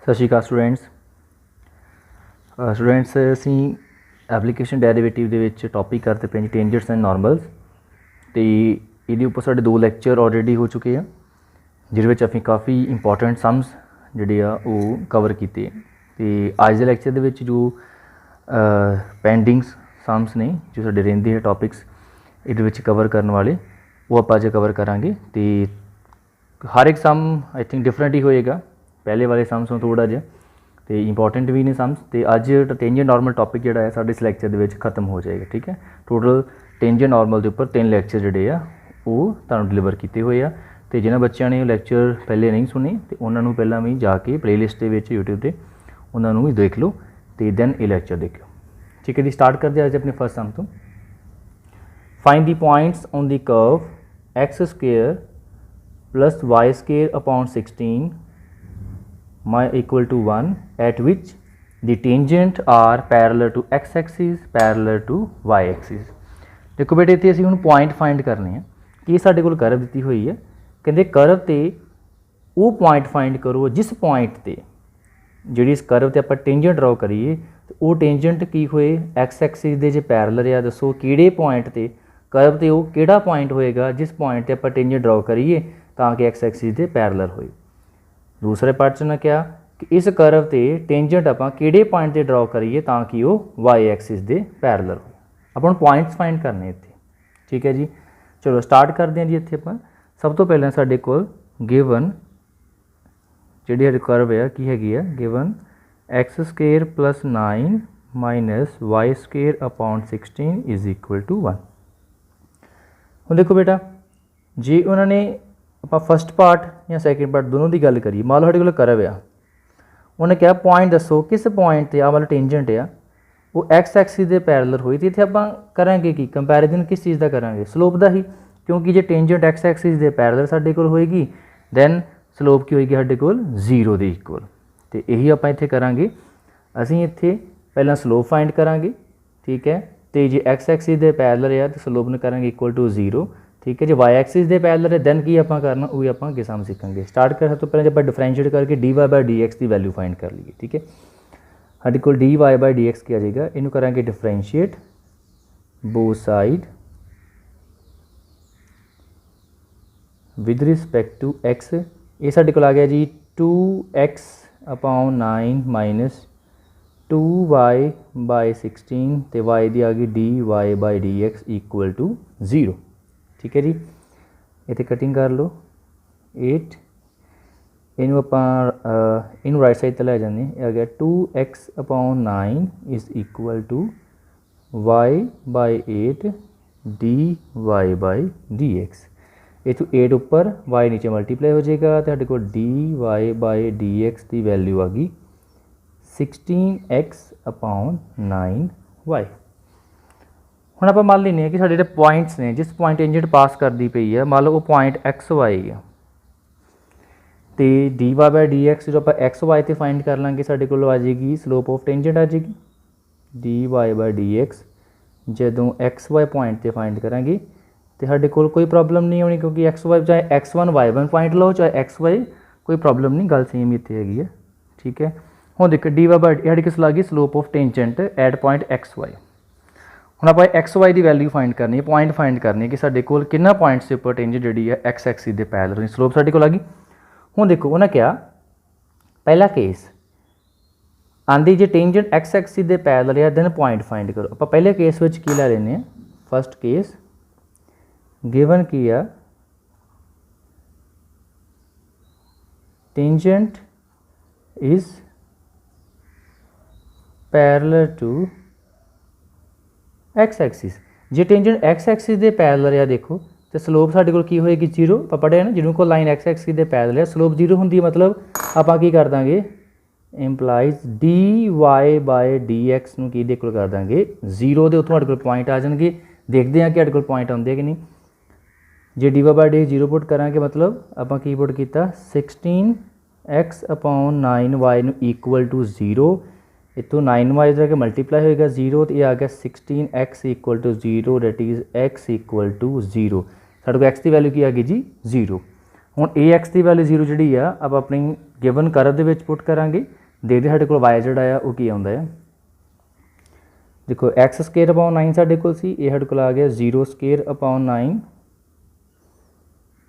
ਸਤਿ ਸ਼੍ਰੀ ਅਕਾਲ ਸਟੂਡੈਂਟਸ ਅਸੀਂ application derivative ਦੇ ਵਿੱਚ ਟੌਪਿਕ ਕਰਦੇ ਪਏ ਜੀ ਟੇਂਜੈਂਟਸ ਐਂਡ ਨਾਰਮਲਸ ਅਤੇ ਇਹਦੇ ਉੱਪਰ ਸਾਡੇ 2 ਲੈਕਚਰ ਆਲਰੇਡੀ ਹੋ ਚੁੱਕੇ ਆ ਜਿਹਦੇ ਵਿੱਚ ਅਸੀਂ ਕਾਫੀ ਇੰਪੋਰਟੈਂਟ ਸਮਸ ਜਿਹੜੇ ਆ ਉਹ ਕਵਰ ਕੀਤੇ ਅਤੇ ਅੱਜ ਦੇ ਲੈਕਚਰ ਦੇ ਵਿੱਚ ਜੋ ਪੈਂਡਿੰਗਸ ਸਮਸ ਨੇ ਜੋ ਸਾਡੇ ਰਹਿੰਦੇ ਆ ਟੌਪਿਕਸ ਇਹਦੇ ਵਿੱਚ ਕਵਰ ਕਰਨ ਵਾਲੇ ਉਹ ਆਪਾਂ ਅੱਜ ਕਵਰ ਕਰਾਂਗੇ ਅਤੇ ਹਰ ਇੱਕ ਸਮ ਆਈ ਥਿੰਕ ਡਿਫਰੈਂਟ ਹੀ ਹੋਏਗਾ ਪਹਿਲੇ ਵਾਲੇ ਸਮਸ ਨੂੰ ਥੋੜ੍ਹਾ ਜਿਹਾ ਅਤੇ ਇੰਪੋਰਟੈਂਟ ਵੀ ਨੇ ਸਮਸ ਅਤੇ ਅੱਜ ਟੇਂਜੈਂਟ ਨਾਰਮਲ ਟੌਪਿਕ ਜਿਹੜਾ ਹੈ ਸਾਡੇ ਇਸ ਲੈਕਚਰ ਦੇ ਵਿੱਚ ਖਤਮ ਹੋ ਜਾਏਗਾ। ਠੀਕ ਹੈ, ਟੋਟਲ ਟੇਂਜੈਂਟ ਨਾਰਮਲ ਦੇ ਉੱਪਰ 3 ਲੈਕਚਰ ਜਿਹੜੇ ਆ ਉਹ ਤੁਹਾਨੂੰ ਡਿਲੀਵਰ ਕੀਤੇ ਹੋਏ ਆ ਅਤੇ ਜਿਹਨਾਂ ਬੱਚਿਆਂ ਨੇ ਉਹ ਲੈਕਚਰ ਪਹਿਲੇ ਨਹੀਂ ਸੁਣੇ ਅਤੇ ਉਹਨਾਂ ਨੂੰ ਪਹਿਲਾਂ ਵੀ ਜਾ ਕੇ ਪਲੇਲਿਸਟ ਦੇ ਵਿੱਚ YouTube 'ਤੇ ਉਹਨਾਂ ਨੂੰ ਵੀ ਦੇਖ ਲਓ ਅਤੇ ਦੈਨ ਇਹ ਲੈਕਚਰ ਦੇਖਿਓ। ਠੀਕ ਹੈ ਜੀ, ਸਟਾਰਟ ਕਰਦੇ ਅੱਜ ਆਪਣੇ ਫਸਟ ਸਮ ਤੋਂ। Find the points on the curve x square plus y square upon 16 equal to 1 at which the tangent are parallel to x axis parallel to y axis। देखो बेटे इत्थे असीं हुण पॉइंट फाइंड करने हैं कि साडे कोल करव दित्ती हुई है, कहंदे करव ते वो पॉइंट फाइंड करो जिस पॉइंट ते जिहड़ी इस करव ते आपां टेंजेंट ड्रॉ करिए ते वो टेंजेंट की होए x एक्सिस दे जे पैरेलल आ दसो किहड़े पॉइंट ते करव ते वो किहड़ा पॉइंट होएगा जिस पॉइंट ते आपां टेंजेंट ड्रॉ करिए ताकि एक्स एक्सिस के पैरेलल होए। दूसरे पार्ट च ना क्या कि इस करव ते टेंजेंट आपां किहड़े पॉइंट ते ड्रॉ करिए ताकि वो वाई एक्सिस के पैरेलल होए। आपां पॉइंट्स फाइंड करने इत्थे। ठीक है जी, चलो स्टार्ट करते हैं जी। इत्थे आपां सब तो पहले साडे कोल गिवन जिहड़ी करव है की हैगी है given X square plus 9 minus Y square upon 16 is equal to 1। हुण देखो बेटा जे उन्होंने ਆਪਾਂ फस्ट पार्ट या सैकेंड पार्ट दोनों की गल करिए, मान लो साढ़े को करव आ, उन्हें क्या पॉइंट दसो किस पॉइंट पर आ वाला टेंजेंट आ वो एक्स एक्सिस के पैरेलल हुई। तो इतने आप करांगे कि कंपैरिजन किस चीज़ का करांगे, स्लोप का ही, क्योंकि जो टेंजेंट एक्स एक्सिस के पैरेलल साढ़े कोल होएगी दैन स्लोप की होएगी साढ़े कोल 0 के इक्वल। तो यही आप इत्थे करांगे, असीं इत्थे पहला स्लोप फाइंड करांगे। ठीक है, तो जे एक्स एक्सिस के पैरेलल आ तो स्लोप ने करांगे इक्वल टू 0। ठीक है, जो वाई एक्सिस के पैरेलल है दैन की आप करना वो आप अगे सम सीखेंगे। स्टार्ट कर सब तो पहले जब आप डिफरेंशिएट करके D Y by D X की वैल्यू फाइंड कर लीए। ठीक है, साढ़े को D Y by D X क्या आ जाएगा, इनू करांगे differentiate both side with respect to X. ये साढ़े को आ गया जी 2x upon 9 minus 2y by 16 तो y की आ गई D Y by D X equal to 0। ठीक है जी, इतने कटिंग कर लो 8 इनू आप इनू राइट साइड लै जाने आ गया 2x upon 9 is equal to y by 8 D Y by D X. इतों 8 उपर y नीचे मल्टीप्लाई हो जाएगा तो साढ़े को D Y by D X की वैल्यू आ गई 16x अपॉन 9y। हुण आपां मान लैंदे कि साडे जिहड़े पॉइंट्स ने जिस पॉइंट टेंजेंट पास करती पई है, मान लो वो पॉइंट एक्स वाई है तो D Y by D X जो आप एक्स वाई तो फाइंड कर लाँगे साडे कोल आ जाएगी स्लोप ऑफ टेंजेंट आ जाएगी D Y by D X. जदों एक्स वाई पॉइंट तो फाइंड करांगे तो साडे कोल कोई प्रॉब्लम नहीं होनी, क्योंकि एक्स वाई चाहे x1 y1 पॉइंट लो चाहे एक्स वाई कोई प्रॉब्लम नहीं, गल सेम इत्थे हैगी है। ठीक है, हुण देखो डी वाई बाई साडी किस लग गई slope of tangent at point X Y. हुण आप एक्स वाई की वैल्यू फाइंड करनी है, पॉइंट फाइंड करनी है कि साडे कोल किन्ना पॉइंट्स के उपर टेंजेंट जिहड़ी है एक्स एक्सिस के पैरेलल स्लोप साडे कोल आ गई। हुण देखो उन्हें क्या पहला केस आंदी जे टेंजेंट एक्स एक्सिस के पैरेलल है दैन पॉइंट फाइंड करो। आप पहले केस में की लै लेने हैं, फस्ट केस गिवन की आ tangent is parallel to X axis. जे टेंजेंट एक्स एक्सिस के पैरेलल है देखो तो स्लोप साडे कोल की होएगी 0। आप पढ़िया ना जिन्हों को लाइन एक्स एक्सिस के पैरेलल है स्लोप 0 होंगी, मतलब आप की कर देंगे implies D Y by D X नूं की कोल कर देंगे 0 के उत्तों साडे कोल पॉइंट आ जाएंगे। देखते हैं कि साडे कोल पॉइंट आउंदे कि नहीं। जे D Y by D 0 put करांगे मतलब आप की पुट किया 16x अपॉन 9y नूं इक्वल टू 0। इतों 9y जाके मल्टीप्लाई होएगा 0 तो ये आ गया 16x equal to 0 that is x equal to 0। साढ़े को x की वैल्यू की आ गई जी 0। ਹੁਣ ए एक्स की वैल्यू 0 जी आप अपनी गिवन करव के पुट करांगे देखते साढ़े को वाई जोड़ा वो की आता है देखो एक्स स्केयर अपॉन 9 साढ़े को सी ये साढ़े को आ गया 0 square upon 9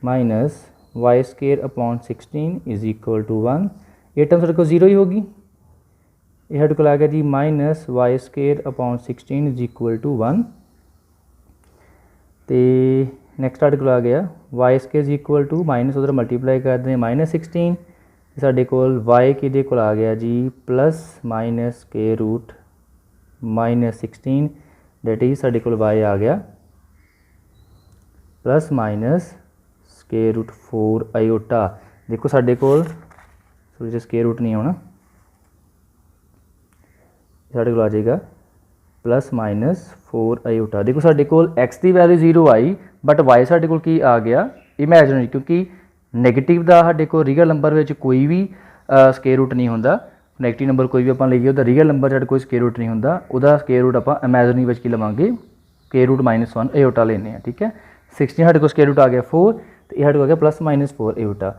minus Y square upon 16 is equal to 1 ये टर्म साढ़े को 0 ही होगी ये साढ़े को आ गया जी minus Y square upon 16 is equal to 1 तो नैक्सट साढ़े को आ गया Y square is equal to minus उधर मल्टीप्लाई कर दें माइनस 16 साढ़े को वाई कि आ गया जी प्लस माइनस के रूट माइनस 16 डेट इज साढ़े को वाई आ गया plus minus square root 4 iota देखो साढ़े को सॉरी स्केयर रूट नहीं आना साढ़े को आ जाएगा प्लस माइनस 4 आयोटा देखो साढ़े को एक्स की वैल्यू 0 आई बट वाई साढ़े को की आ गया इमैजिनरी क्योंकि नैगेटिव का साढ़े को रियल नंबर में कोई भी स्केयर रूट नहीं होंदा नैगेटिव नंबर कोई भी आप लीए उसका रियल नंबर साढ़े कोई स्केयर रूट नहीं होंदा उसका स्केयर रूट आप इमैजिनरी में की लवांगे स्केयर रूट -1 आयोटा लेने ठीक है 16 साढ़े को स्केयर रूट आ गया 4 तो ये साढ़े को आ गया प्लस माइनस 4 आयोटा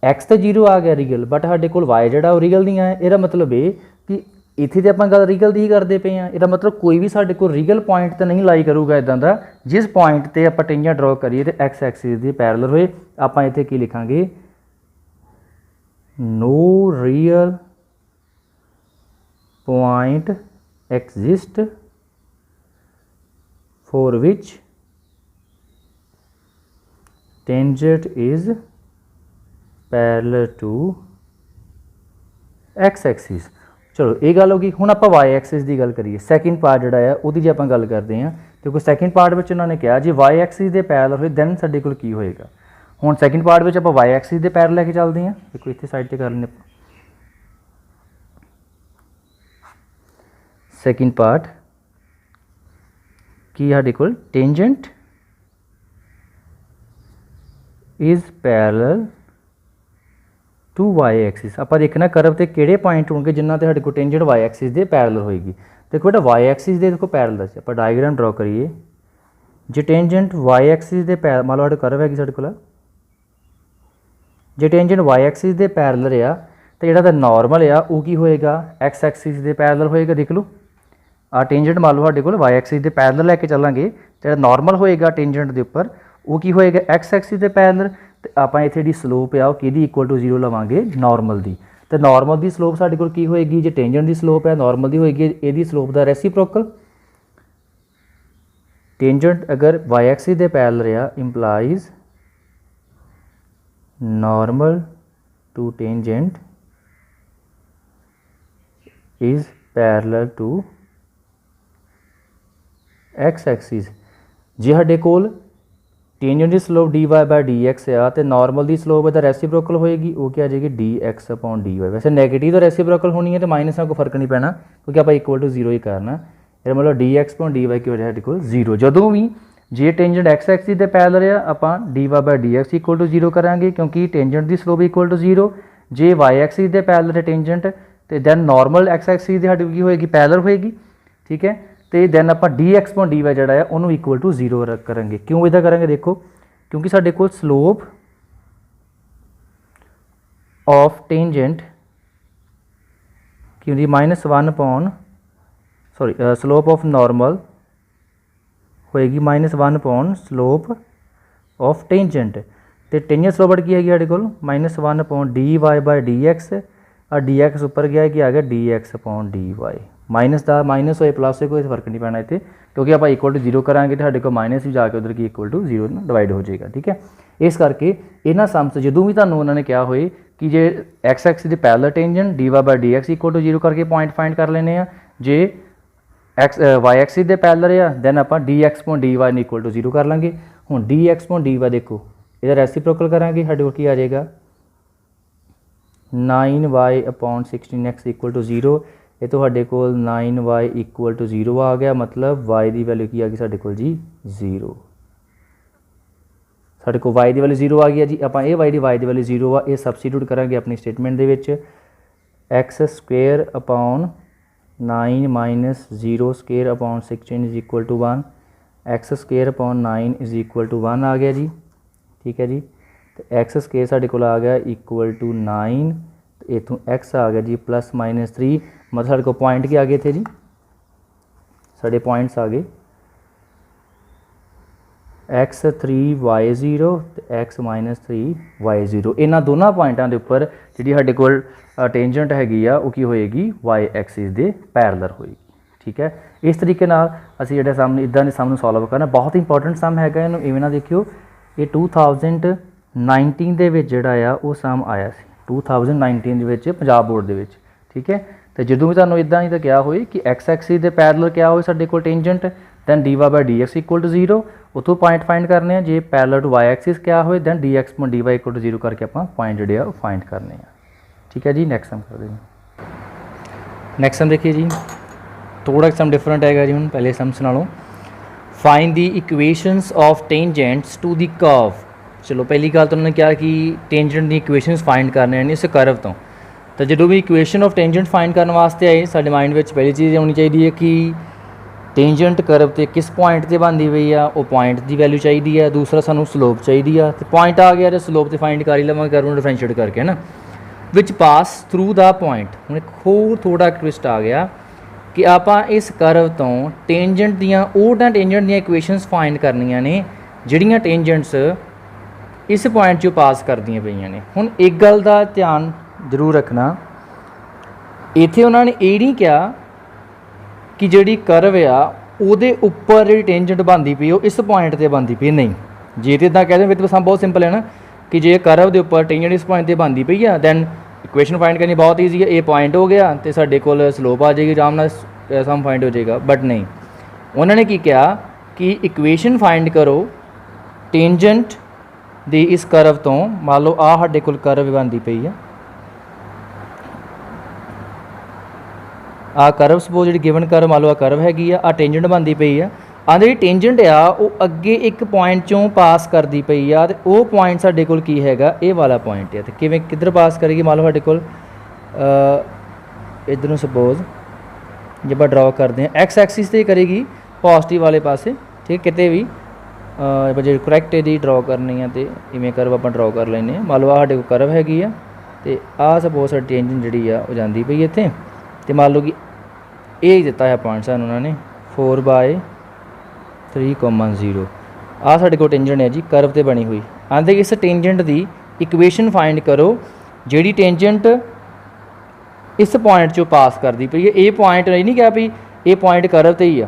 एक्स तो 0 आ गया रियल बट साढ़े को वाई जो रियल नहीं आया यदा मतलब ये कि इत्थे तो आप गल रियल की ही करते पे हैं यदा मतलब कोई भी साढ़े को रियल पॉइंट तो नहीं लाई करूगा इदा का जिस पॉइंट पर आप टेंजेंट ड्रॉ करिए तो एक्स एक्सिस की पैरेलल होए आप इत्थे की लिखांगे no real point exist for which tangent is parallel to X axis चलो ये गल होगी हुण आपां वाई एक्सिस की गल करिए सैकेंड पार्ट जिहड़ा है उहदी जे आपां गल करते हैं क्योंकि सैकेंड पार्ट में उन्होंने कहा जी वाई एक्सिस के पैरेलल होए दैन साडे कोल की होएगा हुण सैकेंड पार्ट में आपां वाई एक्सिस के पैरेलल लैके चलते हैं देखो इत्थे साइड ते कर लैंदे सैकेंड पार्ट की साडे कोल tangent is parallel to Y axis आप देखना करव ते किहड़े पॉइंट होंगे जिन्हों ते साडे कोल टेंजेंट वाई एक्सिस के पैरेलल होएगी देखो बेटा वाई एक्सिस के देखो पैरेलल से आप डायग्राम ड्रॉ करिए जे टेंजेंट वाई एक्सिस के पैर मान लो साडे करव हैगी साडे कोल जे टेंजेंट वाई एक्सिस के पैरेलल आ तो जिहड़ा नॉर्मल आ वो की होएगा एक्स एक्सिस के पैरेलल होएगा देख लो आ टेंजेंट मान लो साडे कोल वाई एक्सिस के पैरेलल लैके चलांगे तो नॉर्मल होएगा टेंजेंट के उपर वो की होएगा एक्स एक्सिस के पैरेलल तो आप इत्थे जी स्लोप आ कि इक्वल टू 0 लवांगे नॉर्मल की तो नॉर्मल की स्लोप साडे कोल की होएगी जे टेंजेंट की स्लोप है नॉर्मल की होएगी इहदी स्लोप का रेसिप्रोकल टेंजेंट अगर वाई एक्सिस के पैरेलल आ implies normal to tangent is parallel to X axis जे साडे कोल टेंजेंट की स्लोप dy बाय dx आ तो नॉर्मल की स्लोप इधर रेसिप्रोकल होएगी वो क्या आ जाएगी dx अपॉन dy वैसे नैगेटिव तो रेसिप्रोकल होनी है तो माइनस का कोई फर्क नहीं पैना क्योंकि आप इक्वल टू 0 ही करना ये मतलब dx अपॉन dy की वजह से 0 जदों भी जे टेंजेंट एक्स एक्सिस के पैरेलल आ आप dy by dx equal to 0 करांगे क्योंकि टेंजेंट की स्लोप इक्वल टू 0 जे वाई एक्सिस के पैरेलल है टेंजेंट तो दैन नॉर्मल एक्स एक्सिस की साडी की होएगी पैरेलल होएगी ठीक है तो दैन आप dx अपॉन dy जिहड़ा है उन्होंने इक्वल टू 0 करांगे क्यों इदा करांगे देखो क्योंकि साडे कोल स्लोप ऑफ टेंजेंट की होंदी -1 upon sorry slope of normal होएगी -1 अपॉन स्लोप ऑफ टेंजेंट तो टेंजेंट स्लोप की हैगी साडे कोल -1 अपॉन dy बाय dx और dx उपर गया कि आ गया dx अपॉन dy माइनस का माइनस होए प्लस होए कोई फर्क नहीं पैना इतने क्योंकि आप इक्वल टू 0 करांगे तो साडे को माइनस भी जाके उधर की इक्वल टू 0 डिवाइड हो जाएगा ठीक है इस करके इन्हां सम्स जो भी तुहानूं उन्होंने कहा होए कि जे एक्स एक्सिस के parallel tangent dy by dx equal to 0 करके पॉइंट फाइंड कर लेने आ जे एक्स वाई एक्सिस के पैरेलल आ दैन आप dx upon dy equal to 0 कर लाँगे हुण dx अपॉन dy देखो इधर रेसिप्रोकल करांगे साडे कोल की आ जाएगा 9y upon 16x equal to 0 ये तो साडे कोल 9y इक्वल टू 0 आ गया मतलब y की वैल्यू की आ गई साडे कोल जी 0 साडे को y की वैल्यू 0 आ गई जी आप ये y की वैल्यू 0 आ ये सबस्टिट्यूट करांगे अपनी स्टेटमेंट दे which X square upon 9 minus 0 square upon 16 is equal to 1 X square upon 9 is equal to 1 आ गया जी ठीक है जी तो एक्स स्केयर साढ़े को आ गया इक्वल टू 9, तो इतों एक्स आ गया जी +-3, मतलब साढ़े को पॉइंट क्या आ गए थे जी, साढ़े पॉइंट्स आ गए x3y0 तो x-3y0। इन्होंने दोनों पॉइंटों के उपर जी साढ़े को टेंजेंट हैगी आ की होएगी y एक्सिस के पैरेलल होएगी। ठीक है, इस तरीके असी जो सम इदा के सम सॉल्व करना बहुत इंपॉर्टेंट सम है। इन्हूं इवें ना देखियो, ये 2019 के जोड़ा वो सम आया सी 2019 पंजाब बोर्ड के। ठीक है, तो जो भी तुहानूं इदा ही क्या होए कि एक्स एक्सिस के पैरेलल क्या होए साडे कोल tangent, then dy/dx equal to 0, उतों पॉइंट फाइंड करने जे पैरेलल टू y एक्सिस क्या होए, then dx dy equal to 0 करके आप पॉइंट जोड़े फाइंड करने। ठीक है जी, नैक्सट सम कर दें। नैक्सट सम देखिए जी, थोड़ा सम डिफरेंट है जी हम पहले सम्स नालों। Find the equations of tangents to the curve. चलो पहली गल तो उन्होंने क्या कि टेंजेंट दी इक्वेशनस फाइंड करने हैं इस कर्व तो जो भी इक्वेशन ऑफ टेंजेंट फाइंड करने वास्ते आए साडे माइंड में पहली चीज़ होनी चाहिए कि टेंजेंट कर्व ते किस पॉइंट ते बनती पई आ, वो पॉइंट की वैल्यू चाहिए। दूसरा सानू स्लोप चाहिए, तो पॉइंट आ गया तो स्लोप तो फाइंड कर ही लवांगे कर्व नूं डिफरेंशिएट करके, है ना, विच पास थ्रू द पॉइंट। हुण एक होर थोड़ा ट्विस्ट आ गया कि आप इस कर्व तो टेंजेंट दियाँ उह टेंजेंट दियाँ इक्वेशनस फाइंड करनियां ने जिहड़ियां टेंजेंट्स इस पॉइंट चों पास करदियां पईयां ने। हुण एक गल का ध्यान जरूर रखना, इत्थे उन्होंने ये नहीं कहा कि जिहड़ी कर्व आ उहदे उपर जिहड़ी टेंजेंट बनती पई इस पॉइंट ते बनती पई, नहीं। जे तो इदां कह दें फिर बहुत सिंपल है ना कि जे कर्व के उपर टेंजेंट इस पॉइंट ते बनती पई आ, दैन इक्वेशन फाइंड करनी बहुत ईजी है। ये पॉइंट हो गया तो साढ़े कोल स्लोप आ जाएगी, आराम नाल सम फाइंड हो जाएगा। बट नहीं, उन्होंने की कहा कि इक्वेशन फाइंड करो टेंजेंट दी इस कर्व तो, मान लो आ साढ़े कोल कर्व बनती पई है, आ कर्व सपोज जी गिवन कर्व मान लो आ कर्व हैगी आ टेंजेंट बनती पई है। आंदे जी टेंजेंट आ वो अगे एक पॉइंट चों पास करती पई आ, ते वो पॉइंट साडे कोल की हैगा ये वाला पॉइंट है। तो किवें किधर पास करेगी, मान लो साडे कोल इधरों सपोज जब आप ड्रॉ करते हैं एक्स एक्सिस से करेगी पॉजिटिव वाले पासे। ठीक, किते भी जो करैक्ट यदि ड्रॉ करनी है तो इवें कर्व आप ड्रॉ कर लें। मान लो साडे कोल कर्व हैगी आ ते आ सपोज साडी टेंजेंट जिहड़ी आ वो जांदी पई इत्थे, तो मान लो कि ये दिता है पॉइंट सानूं उन्होंने 4/3,0। आ साडे कोल टेंजेंट है जी कर्व ते बनी हुई। आंदे इस टेंजेंट की इक्वेशन फाइंड करो जिहड़ी टेंजेंट इस पॉइंट चों पास करती पई है। ये पॉइंट नहीं कहा भी ये पॉइंट कर्व ते ही आ,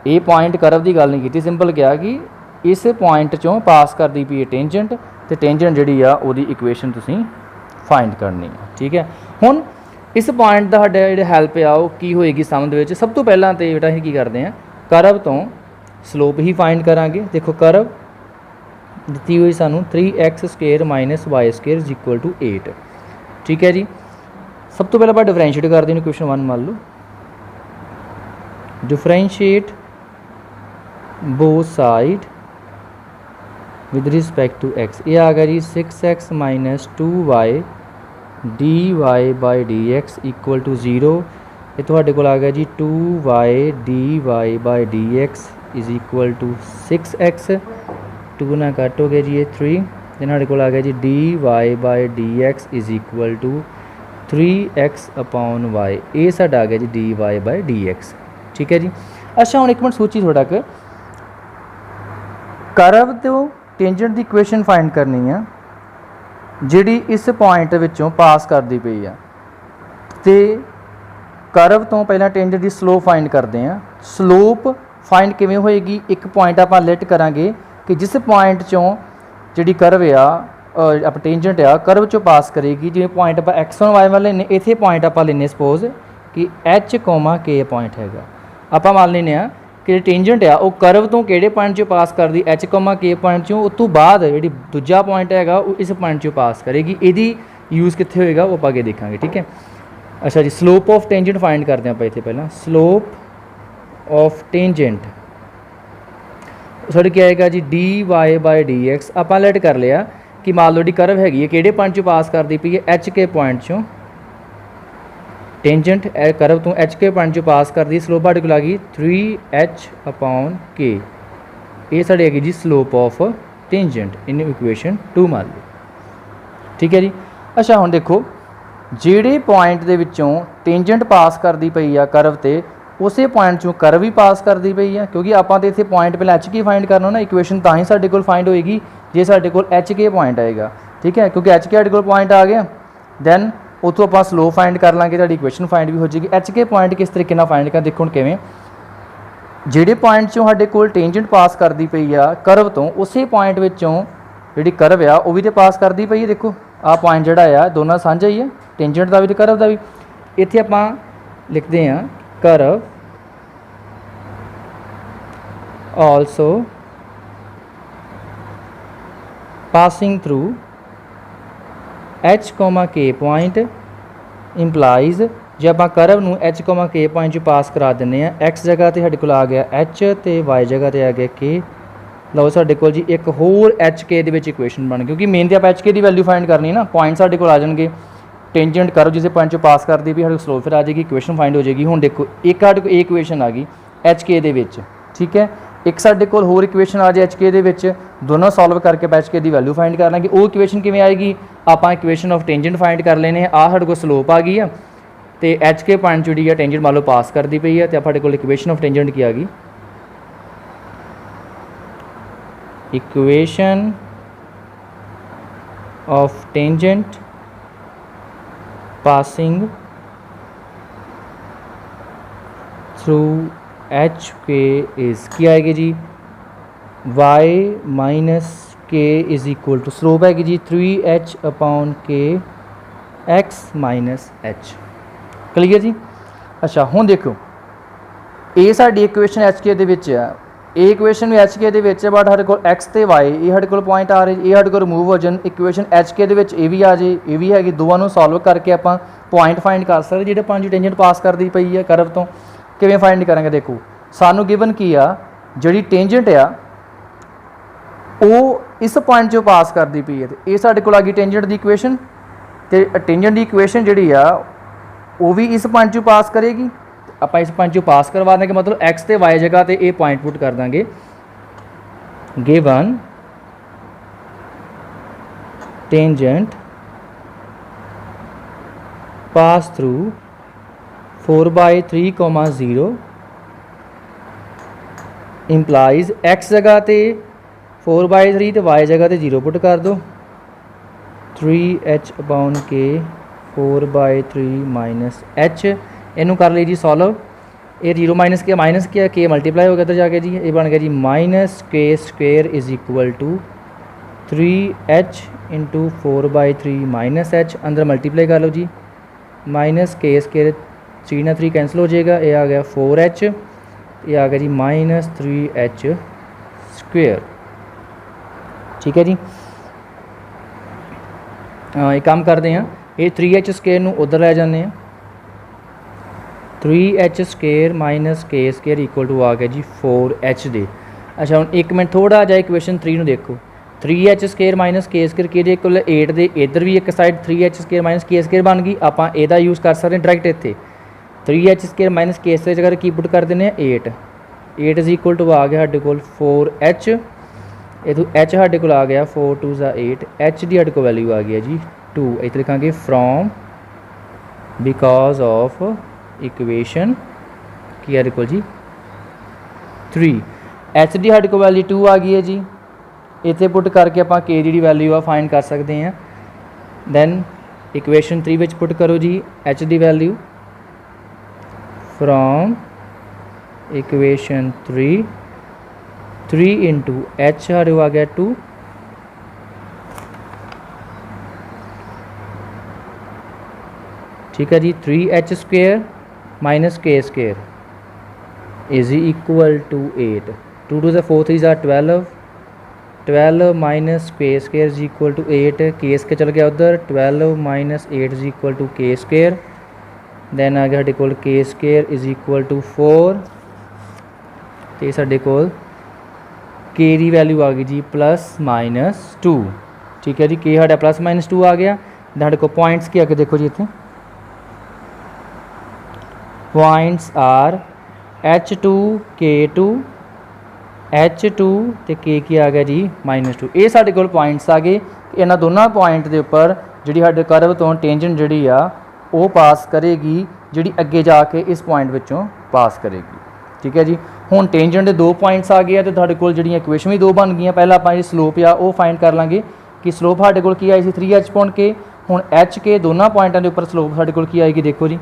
ये पॉइंट कर्व की गल नहीं की, सिंपल क्या कि इस पॉइंट चों पास करती पई है टेंजेंट, तो टेंजेंट जिहड़ी आ उहदी इक्वेशन तुसीं फाइंड करनी है। ठीक है, हुण इस पॉइंट का साडा जिहड़ा हेल्प आ वो की होएगी सम दे विच। सब तो पहलां तो बेटा असीं की करते हैं कर्व तो स्लोप ही फाइंड करांगे। देखो कर्व दी हुई सानूं 3x² - y² इक्वल टू 8। ठीक है जी, सब तो पहले आप डिफरेंशिएट करते हैं इक्वेशन 1 मान लो, differentiate both side with respect to x। ये आ गया जी 6x - 2y dy/dx equal to 0। ये तुहाडे कोल आ गया जी 2y dy/dx is equal to 6x, 2 ना कट हो गया जी ये 3। दैन साडे कोल आ गया जी dy/dx is equal to 3x/y। ये साडा आ गया जी dy/dx। ठीक है जी, अच्छा हुण एक मिनट सोची थोड़ा कि कर्व तो टेंजेंट की इक्वेशन फाइंड करनी है जिहड़ी इस पॉइंट विचों पास करती पई आ, ते कर्व तो पहला टेंजेंट की स्लोप फाइंड करते हैं। स्लोप फाइंड किवें होएगी, एक पॉइंट आप लिट करांगे कि जिस पॉइंट चों जिहड़ी कर्व आ आप टेंजेंट आ कर्व चों पास करेगी। जिवें पॉइंट आप x1 y1 लेने, इत्थे पॉइंट आप लेने सपोज कि h, पॉइंट हैगा। आप मान लेने कि टेंजेंट आ वो कर्व तो किहड़े पॉइंट चों पास करदी h, पॉइंट चों, उस तो बाद जिहड़ी दूजा पॉइंट हैगा वो इस पॉइंट चों पास करेगी। इहदी यूज़ कित्थे होएगा वो आगे देखांगे। ठीक है, अच्छा जी, स्लोप ऑफ टेंजेंट फाइंड करते हैं आप इत्थे पहला। स्लोप ऑफ टेंजेंट साडे क्या आएगा जी dy/dx। आप लेट कर लिया कि मान लो जी कर्व हैगी है किहड़े पॉइंट चों पास करती पई है h, पॉइंट चों। टेंजेंट कर्व तो h, पॉइंट चों पास करती, स्लोप साडे कोल आ गई 3h/k। ये साडी हैगी जी स्लोप ऑफ टेंजेंट, इन्हें इक्वेशन 2 मान लो। ठीक है जी। अच्छा हुण देखो ਜਿਹੜੇ पॉइंट ਦੇ ਵਿੱਚੋਂ टेंजेंट पास करती पई आ करव ते उसे पॉइंट चों करव भी पास करती पई आ, क्योंकि आपां ते इत्थे पॉइंट पहले एच के फाइंड करना ना, इक्वेशन तां ही साडे कोल फाइंड होएगी जे साडे कोल एच के पॉइंट आएगा। ठीक है, क्योंकि एच के साडे कोल पॉइंट आ गया दैन उत्थों आपां स्लो फाइंड कर लांगे, साडी इक्वेशन फाइंड भी हो जाएगी। एच के पॉइंट किस तरीके नाल फाइंड कर, देखो हुण किवें ਜਿਹੜੇ पॉइंट चों साडे कोल टेंजेंट पास करती पई आ करव तो उसे पॉइंट विचों जिहड़ी करव आ वो भी तो पास करती पई है। देखो आ पॉइंट जिहड़ा आ दोनों साझा ही है, टेंजेंट का भी तो करव का भी। इत्थे आपां लिखते हैं करव also passing through h, k point implies जे आप करव नूं h, k पॉइंट पास करा देने x जगह तो साडे कोल आ गया h तो y जगह तो आ गया k। लो साडे कोल जी एक होर एच के दे विच इक्वेशन बन गई, क्योंकि मेन तो आप एच के की वैल्यू फाइंड करनी है ना। पॉइंट साडे कोल आ जाएंगे, टेंजेंट करव जिसे पॉइंट चो पास कर दी भी साडे स्लो फिर आ जाएगी, इक्वेशन फाइंड हो जाएगी। हुण देखो एक साडे कोल इक्वेशन आ गई एच के दे विच। ठीक है, एक साडे कोल होर इक्वेशन आ जाए एच के दे विच, दोनों सॉल्व करके एच के की वैल्यू फाइंड कर लेंगे। वो इक्वेशन किवें आएगी, आपां इक्वेशन ऑफ टेंजेंट फाइंड कर लेने। आ साडे कोल स्लोप आ गई है तो एच के पॉइंट जी है टेंजेंट मान लो पास करती पई है, तो साडे कोल इक्वेशन ऑफ टेंजेंट की आ गई, equation of tangent passing through H के इज़ की आएगी जी वाई माइनस के इज़ इक्वल टू स्लोप है जी 3h अपॉन के एक्स माइनस एच। क्लीयर जी। अच्छा हुण देखो ये साडी इक्वेशन एच के दे विच है, ये इक्वेशन भी एच के दे विच है, बट साडे कोल एक्स ते वाई ये साडे कोल पॉइंट आ रहे, ये साडे कोल रिमूव हो जाए, इक्वेशन एच के दे विच ये भी आ जाए, ये भी हैगी। दोवां नूं सॉल्व करके आपां पॉइंट फाइंड कर सकते जिहड़े पांच टेंजेंट पास करती पई है करव तो। किवें फाइंड करांगे, देखो सानू गिवन की आ जिहड़ी टेंजेंट आ वो इस पॉइंट चों पास करती पई है, तो ये साडे कोल आ गई टेंजेंट की इक्वेशन, तो टेंजेंट की इक्वेशन जिहड़ी आ वो भी इस पॉइंट चों पास करेगी। आप इस पॉइंट चों पास करवा देंगे, मतलब एक्स ते वाई जगह ते ये पॉइंट पुट कर देंगे। Given tangent pass through 4/3, 0 implies x जगह ते 4/3 तो वाई जगह ते 0 पुट कर दो, 3h अपॉन के 4/3 माइनस एच। इनू कर ली जी सॉल्व, ये 0 माइनस किया के मल्टीप्लाई हो गया तो जाके जी ये बन गया जी minus K square is equal to 3h into 4/3 minus H. अंदर मल्टीप्लाई कर लो जी, माइनस के स्क्वेयर 3 ना 3 कैंसिल हो जाएगा, ये आ गया 4h, ये आ गया जी माइनस 3h स्क्वेयर। ठीक है जी। हाँ एक काम करते हैं, ये 3h स्क्वेयर नूं उधर लै जाते हैं, 3h square minus K square equal to आ गया जी 4h दे। अच्छा हम एक मिनट थोड़ा जा इक्वेशन 3 नूं देखो, 3h square minus K square के इक्वल 8 दे, इधर भी एक side 3h square minus K square बन गई। आपां इहदा यूज़ कर सकते हैं डायरैक्ट इत्थे 3h square minus K square जगह की पुट कर देने 8 इज़ इक्वल टू आ गया साडे कोल 4h, इधर h साडे कोल आ गया 4 2 8, h की साडे कोल वैल्यू आ गई है जी 2। इत्थे लिखांगे फ्रॉम बिकॉज ऑफ इक्वेशन की है जी 3, एच डी साढ़े को वैल्यू 2 आ गई है जी। इतने पुट करके आप के जी वैल्यू आ फाइंड कर सकते हैं। दैन इक्वेशन 3 विच पुट करो जी एच दी value from equation 3 into H साढ़े आ गया 2, ठीक है जी 3h square minus K square is equal to 8, 2 2 4 3 12, 12 minus K square is equal to 8, K square चल गया उधर, 12 minus 8 is equal to K square. Then आ गया साढ़े कोल के स्क्वेयर इज इक्वल टू 4, तो साढ़े कोल के की वैल्यू आ गई जी प्लस माइनस 2। ठीक है जी, के साढ़ा प्लस माइनस 2 आ गया। साढ़े को पॉइंट्स की आके देखो जी इतने points are H2 K2 H2 ਤੇ K ਕੀ ਆ ਗਿਆ ਜੀ -2। ਇਹ ਸਾਡੇ ਕੋਲ ਪੁਆਇੰਟਸ ਆ ਗਏ। ਇਹਨਾਂ ਦੋਨਾਂ ਪੁਆਇੰਟ ਦੇ ਉੱਪਰ ਜਿਹੜੀ ਸਾਡੇ ਕਰਵ ਤੋਂ ਟੈਂਜੈਂਟ ਜਿਹੜੀ ਆ ਉਹ ਪਾਸ ਕਰੇਗੀ, ਜਿਹੜੀ ਅੱਗੇ ਜਾ ਕੇ ਇਸ ਪੁਆਇੰਟ ਵਿੱਚੋਂ ਪਾਸ ਕਰੇਗੀ। ਠੀਕ ਹੈ ਜੀ। ਹੁਣ ਟੈਂਜੈਂਟ ਦੇ 2 ਪੁਆਇੰਟਸ ਆ ਗਏ ਆ ਤੇ ਤੁਹਾਡੇ ਕੋਲ ਜਿਹੜੀਆਂ ਇਕੁਏਸ਼ਨ ਵੀ 2 ਬਣ ਗਈਆਂ। ਪਹਿਲਾਂ ਆਪਾਂ ਜਿਹੜੀ ਸਲੋਪ ਆ ਉਹ ਫਾਈਂਡ ਕਰ ਲਾਂਗੇ ਕਿ ਸਲੋਪ ਸਾਡੇ ਕੋਲ ਕੀ ਆਈ ਸੀ 3h/k। ਹੁਣ HK ਦੋਨਾਂ ਪੁਆਇੰਟਾਂ ਦੇ ਉੱਪਰ ਸਲੋਪ ਸਾਡੇ ਕੋਲ ਕੀ ਆਏਗੀ, ਦੇਖੋ ਜੀ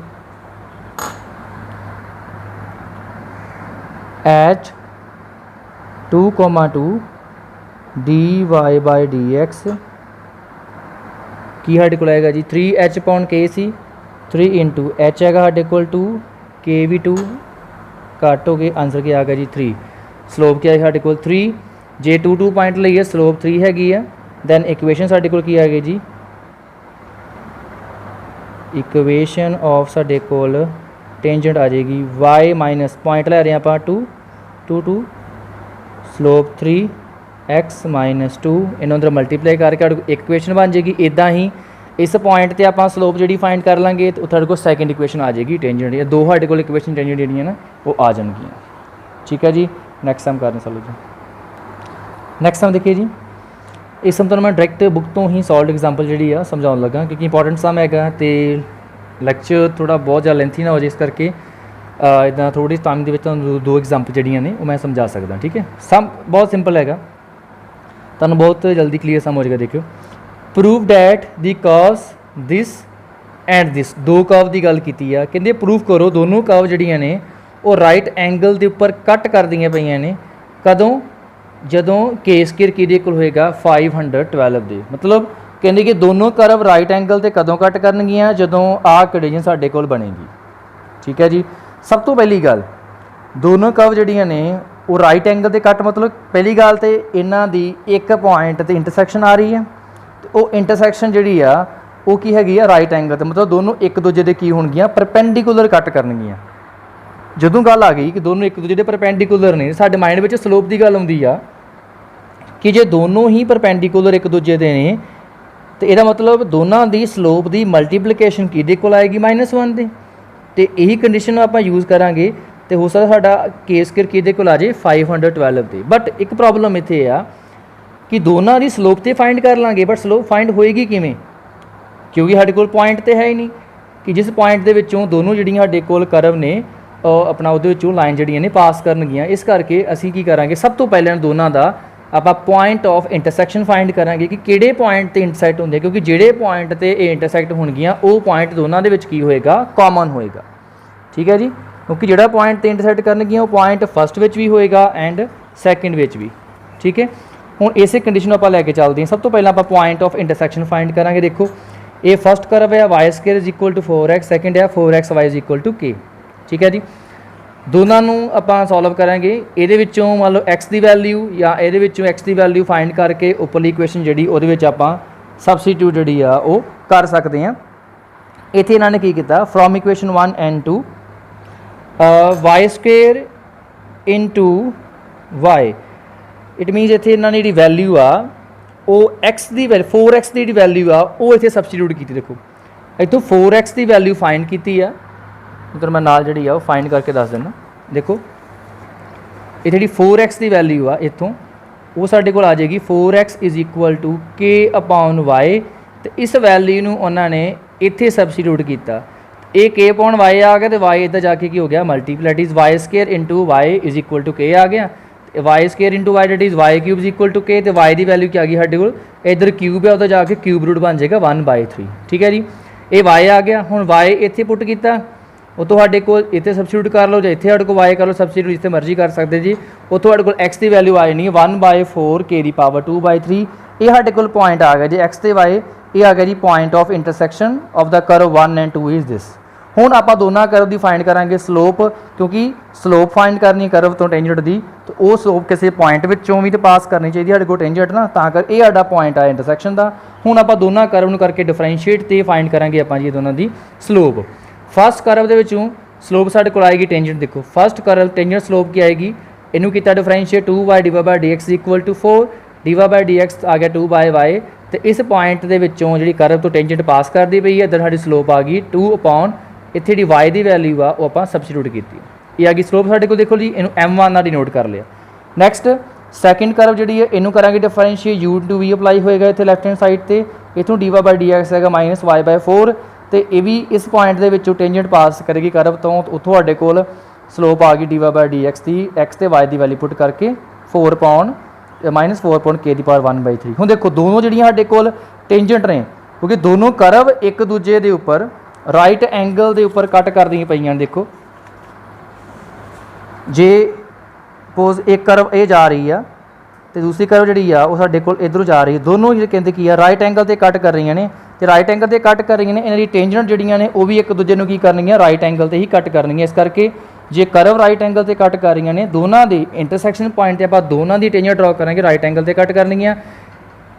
H2, 2 dy/dx ਕੀ ਸਾਡੇ ਕੋਲ ਆਏਗਾ ਜੀ 3h/k ਸੀ, 3 × h ਹੈਗਾ ਸਾਡੇ ਕੋਲ 2, k ਵੀ 2 ਘੱਟ ਹੋ ਗਏ, ਆਨਸਰ ਕੀ ਆ ਗਿਆ ਜੀ 3। ਸਲੋਪ ਕੀ ਆਏਗਾ ਸਾਡੇ ਕੋਲ 3। ਜੇ 2 ਪੁਆਇੰਟ ਲਈਏ ਸਲੋਪ 3 ਹੈਗੀ ਆ, ਦੈਨ ਇਕੁਏਸ਼ਨ ਸਾਡੇ ਕੋਲ ਕੀ ਆ ਗਈ ਜੀ, ਇਕੁਏਸ਼ਨ ਆਫ ਸਾਡੇ ਕੋਲ ਟੈਂਜੈਂਟ ਆ ਜਾਏਗੀ y ਮਾਈਨਸ ਪੁਆਇੰਟ ਲੈ ਰਹੇ ਆਪਾਂ 2 2 ਸਲੋਪ 3x - 2 ਇਹਨਾਂ ਅੰਦਰ ਮਲਟੀਪਲਾਈ ਕਰਕੇ ਸਾਡੇ ਕੋਲ ਇਕੁਏਸ਼ਨ ਬਣ ਜਾਏਗੀ। ਇੱਦਾਂ ਹੀ ਇਸ ਪੁਆਇੰਟ ਤੇ ਆਪਾਂ ਸਲੋਪ ਜਿਹੜੀ ਫਾਈਂਡ ਕਰ ਲਾਂਗੇ ਤੇ ਤੁਹਾਡੇ ਕੋਲ ਸੈਕਿੰਡ ਇਕੁਏਸ਼ਨ ਆ ਜਾਏਗੀ ਟੈਂਜੈਂਟ। ਇਹ ਦੋ ਸਾਡੇ ਕੋਲ ਇਕੁਏਸ਼ਨ ਟੈਂਜੈਂਟ ਜਿਹੜੀਆਂ ਨਾ ਉਹ ਆ ਜਾਣਗੀਆਂ। ਠੀਕ ਹੈ ਜੀ। ਨੈਕਸਟ ਸਮ ਕਰਨੇ ਚਲੋ ਜੀ। ਨੈਕਸਟ ਸਮ ਦੇਖੀਏ ਜੀ। ਇਸ ਸਮ ਤੁਹਾਨੂੰ ਮੈਂ ਡਾਇਰੈਕਟ ਬੁੱਕ ਤੋਂ ਹੀ ਸੋਲਵਡ ਐਗਜ਼ਾਮਪਲ ਜਿਹੜੀ ਆ ਸਮਝਾਉਣ ਲੱਗਾ, ਕਿਉਂਕਿ ਇੰਪੋਰਟੈਂਟ ਸਮ ਹੈਗਾ ਤੇ ਲੈਕਚਰ ਥੋੜ੍ਹਾ ਬਹੁਤ ਜ਼ਿਆਦਾ ਲੈਂਥੀ ਨਾ ਹੋ ਜਾਏ, ਇਸ ਕਰਕੇ ਇੱਦਾਂ ਥੋੜ੍ਹੀ ਟਾਈਮ ਦੇ ਵਿੱਚ ਤੁਹਾਨੂੰ 2 ਐਗਜ਼ਾਮਪਲ ਜਿਹੜੀਆਂ ਨੇ ਉਹ ਮੈਂ ਸਮਝਾ ਸਕਦਾ। ਠੀਕ ਹੈ। ਸਮ ਬਹੁਤ ਸਿੰਪਲ ਹੈਗਾ, ਤੁਹਾਨੂੰ ਬਹੁਤ ਜਲਦੀ ਕਲੀਅਰ ਸਮ ਹੋ ਜਾਏਗਾ। ਦੇਖਿਓ, prove that the ਕਰਵਸ this and this, 2 curve ਦੀ ਗੱਲ ਕੀਤੀ ਆ। ਕਹਿੰਦੇ ਪ੍ਰੂਵ ਕਰੋ ਦੋਨੋਂ ਕਰਵ ਜਿਹੜੀਆਂ ਨੇ ਉਹ ਰਾਈਟ ਐਂਗਲ ਦੇ ਉੱਪਰ ਕੱਟ ਕਰਦੀਆਂ ਪਈਆਂ ਨੇ। ਕਦੋਂ? ਜਦੋਂ ਕੇ ਸਕੁਏਅਰ ਕਿਹਦੇ ਕੋਲ ਹੋਏਗਾ 512 ਦੇ। ਮਤਲਬ ਕਹਿੰਦੇ ਕਿ ਦੋਨੋਂ ਕਰਵ ਰਾਈਟ ਐਂਗਲ ਤੇ ਕਦੋਂ ਕੱਟ ਕਰਨਗੀਆਂ, ਜਦੋਂ ਆਹ ਕੰਡੀਸ਼ਨ ਸਾਡੇ ਕੋਲ ਬਣੇਗੀ। ਠੀਕ ਹੈ ਜੀ। ਸਭ ਤੋਂ ਪਹਿਲੀ ਗੱਲ, ਦੋਨੋਂ ਕਰਵ ਜਿਹੜੀਆਂ ਨੇ ਉਹ ਰਾਈਟ ਐਂਗਲ ਤੇ ਕੱਟ, ਮਤਲਬ ਪਹਿਲੀ ਗੱਲ ਤੇ ਇਹਨਾਂ ਦੀ ਇੱਕ ਪੁਆਇੰਟ ਤੇ ਇੰਟਰਸੈਕਸ਼ਨ ਆ ਰਹੀ ਹੈ ਤੇ ਉਹ ਇੰਟਰਸੈਕਸ਼ਨ ਜਿਹੜੀ ਆ ਉਹ ਕੀ ਹੈਗੀ ਆ ਰਾਈਟ ਐਂਗਲ ਤੇ, ਮਤਲਬ ਦੋਨੋਂ ਇੱਕ ਦੂਜੇ ਦੇ ਕੀ ਹੋਣਗੀਆਂ ਪਰਪੈਂਡੀਕੂਲਰ ਕੱਟ ਕਰਨਗੀਆਂ। ਜਦੋਂ ਗੱਲ ਆ ਗਈ ਕਿ ਦੋਨੋਂ ਇੱਕ ਦੂਜੇ ਦੇ ਪਰਪੈਂਡੀਕੂਲਰ ਨੇ, ਸਾਡੇ ਮਾਈਂਡ ਵਿੱਚ ਸਲੋਪ ਦੀ ਗੱਲ ਆਉਂਦੀ ਆ ਕਿ ਜੇ ਦੋਨੋਂ ਹੀ ਪਰਪੈਂਡੀਕੂਲਰ ਇੱਕ ਦੂਜੇ ਦੇ ਨੇ ਤੇ ਇਹਦਾ ਮਤਲਬ ਦੋਨਾਂ ਦੀ ਸਲੋਪ ਦੀ ਮਲਟੀਪਲੀਕੇਸ਼ਨ ਕਿਹਦੇ ਕੋਲ ਆਏਗੀ -1 ਦੇ। ਤੇ ਇਹੀ ਕੰਡੀਸ਼ਨ ਆਪਾਂ ਯੂਜ਼ ਕਰਾਂਗੇ ਤੇ ਹੋ ਸਕਦਾ ਸਾਡਾ ਕੇ ਸਕੁਏਅਰ ਕਿਹਦੇ ਕੋਲ ਆ ਜਾਏ 512 ਦੇ। ਬਟ ਇੱਕ ਪ੍ਰੋਬਲਮ ਇੱਥੇ ਆ ਕਿ ਦੋਨਾਂ ਦੀ ਸਲੋਪ ਤੇ ਫਾਈਂਡ ਕਰ ਲਾਂਗੇ, ਬਟ ਸਲੋਪ ਫਾਈਂਡ ਹੋਏਗੀ ਕਿਵੇਂ, ਕਿਉਂਕਿ ਸਾਡੇ ਕੋਲ ਪੁਆਇੰਟ ਤੇ ਹੈ ਹੀ ਨਹੀਂ ਕਿ ਜਿਸ ਪੁਆਇੰਟ ਦੇ ਵਿੱਚੋਂ ਦੋਨੋਂ ਜਿਹੜੀਆਂ ਸਾਡੇ ਕੋਲ ਕਰਵ ਨੇ ਆਪਣਾ ਉਹਦੇ ਵਿੱਚੋਂ ਲਾਈਨ ਜਿਹੜੀਆਂ ਨੇ ਪਾਸ ਕਰਨਗੀਆਂ। ਇਸ ਕਰਕੇ ਅਸੀਂ ਕੀ ਕਰਾਂਗੇ, ਸਭ ਤੋਂ ਪਹਿਲਾਂ ਦੋਨਾਂ ਦਾ ਆਪਾਂ ਪੁਆਇੰਟ ਆਫ ਇੰਟਰਸੈਕਸ਼ਨ ਫਾਈਂਡ ਕਰਾਂਗੇ ਕਿ ਕਿਹੜੇ ਪੁਆਇੰਟ ਤੇ ਇੰਟਰਸੈਕਟ ਹੁੰਦੇ, ਕਿਉਂਕਿ ਜਿਹੜੇ ਪੁਆਇੰਟ ਤੇ ਇਹ ਇੰਟਰਸੈਕਟ ਹੋਣਗੀਆਂ ਉਹ ਪੁਆਇੰਟ ਦੋਨਾਂ ਦੇ ਵਿੱਚ ਕੀ ਹੋਏਗਾ, ਕਾਮਨ ਹੋਏਗਾ। ਠੀਕ ਹੈ ਜੀ। ਕਿਉਂਕਿ ਜਿਹੜਾ ਪੁਆਇੰਟ ਤੇ ਇੰਟਰਸੈਕਟ ਕਰਨਗੀਆਂ ਉਹ ਪੁਆਇੰਟ ਫਸਟ ਵਿੱਚ ਵੀ ਹੋਏਗਾ ਐਂਡ ਸੈਕਿੰਡ ਵਿੱਚ ਵੀ। ਠੀਕ ਹੈ। ਹੁਣ ਇਸੇ ਕੰਡੀਸ਼ਨ ਨੂੰ ਆਪਾਂ ਲੈ ਕੇ ਚੱਲਦੇ ਹਾਂ। ਸਭ ਤੋਂ ਪਹਿਲਾਂ ਆਪਾਂ ਪੁਆਇੰਟ ਆਫ ਇੰਟਰਸੈਕਸ਼ਨ ਫਾਈਂਡ ਕਰਾਂਗੇ। ਦੇਖੋ, ਇਹ ਫਸਟ ਕਰਵ ਹੈ y² = 4x, ਸੈਕਿੰਡ ਹੈ 4xy = k। ਠੀਕ ਹੈ ਜੀ। ਦੋਨਾਂ ਨੂੰ ਆਪਾਂ ਸੋਲਵ ਕਰਾਂਗੇ। ਇਹਦੇ ਵਿੱਚੋਂ ਮੰਨ ਲਓ x ਦੀ ਵੈਲਿਊ ਜਾਂ ਇਹਦੇ ਵਿੱਚੋਂ x ਦੀ ਵੈਲਿਊ ਫਾਈਂਡ ਕਰਕੇ ਉੱਪਰਲੀ ਇਕੁਏਸ਼ਨ ਜਿਹੜੀ ਉਹਦੇ ਵਿੱਚ ਆਪਾਂ ਸਬਸਟੀਟਿਊਟ ਜਿਹੜੀ ਆ ਉਹ ਕਰ ਸਕਦੇ ਹਾਂ। ਇੱਥੇ ਇਹਨਾਂ ਨੇ ਕੀ ਕੀਤਾ, from equation 1 and 2 y² * y, it means ਇੱਥੇ ਇਹਨਾਂ ਨੇ ਜਿਹੜੀ ਵੈਲਿਊ ਆ ਉਹ x ਦੀ 4x ਦੀ ਜਿਹੜੀ ਵੈਲਿਊ ਆ ਉਹ ਇੱਥੇ ਸਬਸਟੀਟਿਊਟ ਕੀਤੀ। ਦੇਖੋ, ਇੱਥੋਂ 4x ਦੀ ਵੈਲਿਊ ਫਾਈਂਡ ਕੀਤੀ ਆ, ਮਤਲਬ ਮੈਂ ਨਾਲ ਜਿਹੜੀ ਆ ਉਹ ਫਾਈਂਡ ਕਰਕੇ ਦੱਸ ਦਿੰਦਾ। ਦੇਖੋ, ਇਹ ਜਿਹੜੀ 4x ਦੀ ਵੈਲਿਊ ਆ ਇੱਥੋਂ ਉਹ ਸਾਡੇ ਕੋਲ ਆ ਜਾਏਗੀ 4x = k/y, ਤੇ ਇਸ ਵੈਲਿਊ ਨੂੰ ਉਹਨਾਂ ਨੇ ਇੱਥੇ ਸਬਸਟੀਟਿਊਟ ਕੀਤਾ। ਇਹ k/y ਆ ਗਿਆ ਤੇ y ਇੱਧਰ ਜਾ ਕੇ ਕੀ ਹੋ ਗਿਆ, ਮਲਟੀਪਲਾਈਡ ਇਜ਼ y² * y = k ਆ ਗਿਆ। y² * y that is y³ = k, ਤੇ y ਦੀ ਵੈਲਿਊ ਕੀ ਆ ਗਈ ਸਾਡੇ ਕੋਲ, ਇੱਧਰ ਕਿਊਬ ਹੈ, ਉੱਧਰ ਜਾ ਕੇ ਕਿਊਬ ਰੂਟ ਬਣ ਜਾਏਗਾ 1/3। ਠੀਕ ਹੈ ਜੀ। ਇਹ y ਆ ਗਿਆ। ਹੁਣ y ਇੱਥੇ ਪੁੱਟ ਕੀਤਾ, ਉਹ ਤੁਹਾਡੇ ਕੋਲ ਇੱਥੇ ਸਬਸਟੀਟਿਊਟ ਕਰ ਲਓ ਜਾਂ ਇੱਥੇ ਸਾਡੇ ਕੋਲ y ਕਰ ਲਓ ਸਬਸਟੀਟਿਊਟ, ਜਿੱਥੇ ਮਰਜ਼ੀ ਕਰ ਸਕਦੇ ਜੀ। ਉਹ ਤੁਹਾਡੇ ਕੋਲ x ਦੀ ਵੈਲਿਊ ਆ ਜਾਣੀ 1/4 k⁻²/3। ਇਹ ਸਾਡੇ ਕੋਲ ਪੁਆਇੰਟ ਆ ਗਿਆ ਜੀ x ਤੇ y, ਇਹ ਆ ਗਿਆ ਜੀ point of intersection of the curve 1 and 2 is this. ਹੁਣ ਆਪਾਂ ਦੋਨਾਂ ਕਰਵ ਦੀ ਫਾਈਂਡ ਕਰਾਂਗੇ ਸਲੋਪ, ਕਿਉਂਕਿ ਸਲੋਪ ਫਾਈਂਡ ਕਰਨੀ ਕਰਵ ਤੋਂ ਟੈਂਜੈਂਟ ਦੀ, ਤਾਂ ਉਹ ਸਲੋਪ ਕਿਸੇ ਪੁਆਇੰਟ ਵਿੱਚੋਂ ਵੀ ਤਾਂ ਪਾਸ ਕਰਨੀ ਚਾਹੀਦੀ ਸਾਡੇ ਕੋਲ ਟੈਂਜੈਂਟ ਨਾ, ਤਾਂ ਕਰ ਇਹ ਸਾਡਾ ਪੁਆਇੰਟ ਆ ਇੰਟਰਸੈਕਸ਼ਨ ਦਾ। ਹੁਣ ਆਪਾਂ ਦੋਨਾਂ ਕਰਵ ਨੂੰ ਕਰਕੇ ਡਿਫਰੈਂਸ਼ੀਏਟ ਤੇ ਫਾਈਂਡ ਕਰਾਂਗੇ ਆਪਾਂ ਜੀ ਦੋਨਾਂ ਦੀ ਸਲੋਪ। ਫਸਟ ਕਰਵ ਦੇ ਵਿੱਚੋਂ ਸਲੋਪ ਸਾਡੇ ਕੋਲ ਆਏਗੀ ਟੈਂਜੈਂਟ। ਦੇਖੋ, ਫਸਟ ਕਰਵ ਟੈਂਜੈਂਟ ਸਲੋਪ ਕੀ ਆਏਗੀ, ਇਹਨੂੰ ਕੀਤਾ ਡਿਫਰੈਂਸ਼ੀਏਟ 2y/dx = 4, dy/dx ਆ ਗਿਆ 2/y, ਤੇ ਇਸ ਪੁਆਇੰਟ ਦੇ ਵਿੱਚੋਂ ਜਿਹੜੀ ਕਰਵ ਤੋਂ ਟੈਂਜੈਂਟ ਪਾਸ ਕਰਦੀ ਪਈ ਹੈ, ਇੱਧਰ ਸਾਡੀ ਸਲੋਪ ਆ ਗਈ 2/, ਇੱਥੇ ਜਿਹੜੀ y ਦੀ ਵੈਲਿਊ ਆ ਉਹ ਆਪਾਂ ਸਬਸਟੀਟਿਊਟ ਕੀਤੀ। ਇਹ ਆ ਗਈ ਸਲੋਪ ਸਾਡੇ ਕੋਲ। ਦੇਖੋ ਜੀ, ਇਹਨੂੰ m1 ਨਾਲ ਡਿਨੋਟ ਕਰ ਲਿਆ। नैक्सट सैकेंड करव जी है इनू करा differentiate U to V apply होएगा इतने लैफ्ट हैंड साइड से इतों D Y by D X है माइनस वाई बाय 4 तो ये भी इस पॉइंट के टेंजेंट पास करेगी करव तो उतों साढ़े कोल स्लोप आ गई D Y by D X की एक्स तो वाई की वैल्यू पुट करके 4 पाउंड माइनस 4 पाउंड के दी पावर 1/3 हुण देखो दोनों जिहड़ियां साडे कोल टेंजेंट ने क्योंकि दोनों करव एक दूजे के उपर राइट एंगल के उपर कट कर दी पईयां देखो जे पोज एक करव ये जा रही है तो दूसरी करव जी वो साडे कोल इधरों जा रही है दोनों ही कहते की है राइट एंगल से कट कर रही ने तो राइट एंगल से कट कर रही ने इन्हां दी टेंजेंट जिहड़ियां ने वो भी एक दूजे नूं की करनियां राइट एंगल से ही कट करनियां इस करके जे करव राइट एंगल से कट कर रही ने दोनों की इंटरसैक्शन पॉइंट पर आप दोनों की टेंजेंट ड्रॉ करेंगे राइट एंगल से कट करनी है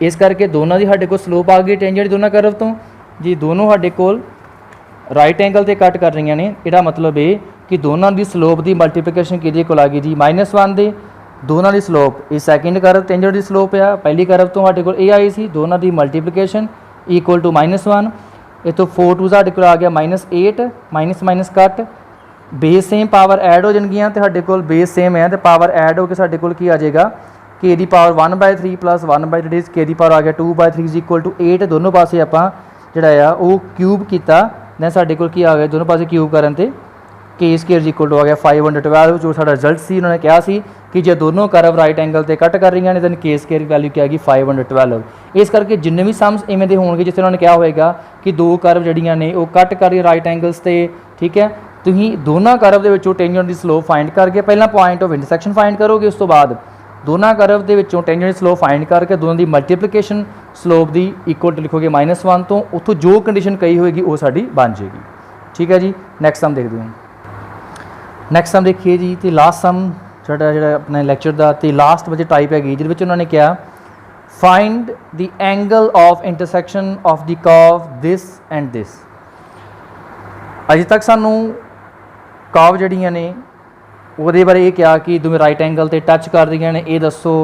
इस करके दोनों की साडे कोल स्लोप आ गई टेंजेंट दोनों करव तो जी दोनों साडे कोल राइट एंगल से कट कर रही ने इहदा मतलब है कि दोनों की स्लोप की मल्टीप्लीकेशन किहदे कोल आ गई जी -1 दे दोनों की स्लोप ये सैकेंड करव टेंजेंट की स्लोप आ पहली करव तो साडे कोल ये आई सी दोनों की मल्टीप्लीकेशन इक्वल टू -1 इतों 4 टू साडे कोल आ गया -8 minus minus cut base same power add हो जाएगियां तो साडे कोल बेस सेम है तो पावर ऐड होकर साडे कोल की आ जाएगा के दी पावर 1/3 प्लस 1/3 के दी पावर आ गया 2/3 इज इक्वल टू 8 दोनों पासे आपां जिहड़ा वो क्यूब किया दैन साडे कोल की आ गया दोनों पासे क्यूब करन ते के स्केयर इक्वल टू आ गया 512 जो साडा रिजल्ट सी उन्होंने कहा सी कि जो दोनों करव राइट एंगल से कट कर रही ने दैन के स्केयर वैल्यू क्या गई 512 इस करके जिन्ने भी सम्स इवें दे होणगे जिस उन्होंने कहा होएगा कि दो करव जड़ियां ने वो कट कर रही राइट एंगल्स से ठीक है तुसीं दोनों करव दे विचों टेंजेंट की स्लोप फाइंड करके पहला पॉइंट ऑफ इंटरसैक्शन फाइंड करोगे उस तो बाद दोनों करव दे विचों टेंजेंट की स्लोप फाइंड करके दोनों की मल्टीप्लीकेशन स्लोप की इक्वल लिखोगे -1 तो उत्थों जो कंडीशन कही होएगी वो साडी बन जाएगी ठीक है जी। नैक्सट सम देखते हैं नैक्सट सम देखिए जी तो लास्ट सम जो अपने लैक्चर का तो लास्ट बच्चे टाइप हैगी जिहदे उन्होंने कहा find the angle of intersection of the curve this and this अजे तक सानू कर्व जड़ियां ने वो बारे ये कहा कि तुम राइट एंगल से टच कर दी ने ये दसो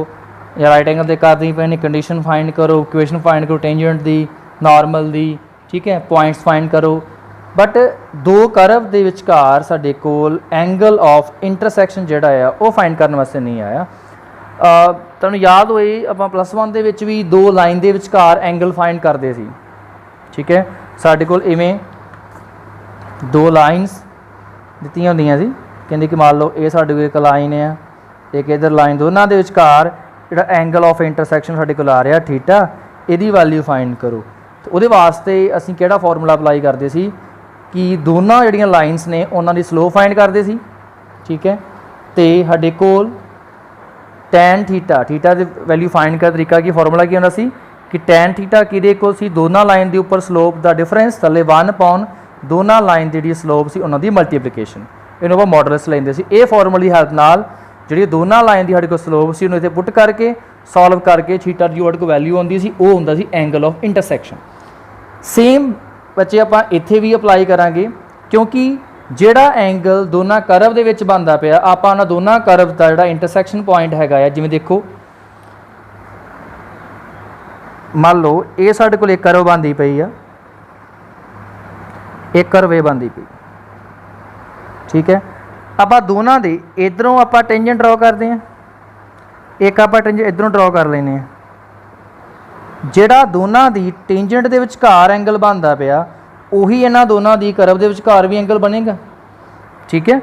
या राइट एंगल से कर दी पे ने कंडीशन फाइंड करो इक्वेशन फाइंड करो टेंजेंट दी नॉर्मल दी ठीक है पॉइंट्स फाइंड करो बट दो करव के विचकार साडे कोल एंगल ऑफ इंटरसैक्शन जिहड़ा आ वो फाइंड करने वास्ते नहीं आया तुहानूं याद होए आपां +1 दे विच भी दो लाइन के विचकार एंगल फाइंड करते सी ठीक है साडे कोल इवें दो लाइनस दित्तियां होंदियां सी कहंदे कि मान लो ये साडे कोल एक लाइन है एक इधर लाइन दोनों के विचकार जिहड़ा एंगल ऑफ इंटरसैक्शन साडे कोल आ रहा थीटा इहदी वैल्यू फाइंड करो तो उहदे वास्ते असीं किहड़ा फॉर्मूला अप्लाई करते सी कि दोनों जिहड़ियां लाइनस ने उन्हां दी स्लोप फाइंड करते सी ठीक है तो साडे कोल टैन थीटा थीटा की वैल्यू फाइंड करने तरीका की फॉर्मूला की होंदा सी कि टैन थीटा किहदे कोल सी दोनों लाइन के उपर स्लोप का डिफरेंस थले 1 पाउन दोनों लाइन की जी स्लोप सी उन्हां दी मल्टीप्लीकेशन इन्हूं आपां मॉडुलस लैंदे सी ये फॉर्मूले की हेल्प नाल जिहड़ी दोनों लाइन की साडे कोल स्लोप सी उन्हें इत्थे पुट करके सॉल्व करके थीटा दी साडे कोल वैल्यू आउंदी सी वो हुंदा सी एंगल ऑफ इंटरसैक्शन सेम बच्चे आपां इत्थे भी अप्लाई करांगे क्योंकि जिहड़ा एंगल दोनों करव दे विच बनदा पिया आपां उन्हां दोनों करव दा जिहड़ा इंटरसैक्शन पॉइंट हैगा है जिवें देखो मान लो ये साडे कोल एक करव बनदी पई आ एक करव ये बनदी पई ठीक है आपां दोनों दे इधरों आपां टेंजेंट ड्रॉ करते हैं एक आपां टेंजेंट इधरों ड्रॉ कर लैने हैं जिहड़ा दोनों की टेंजेंट के विचकार एंगल बनता पिया उही इन्हां दोनों की करव के विचकार भी एंगल बनेगा ठीक है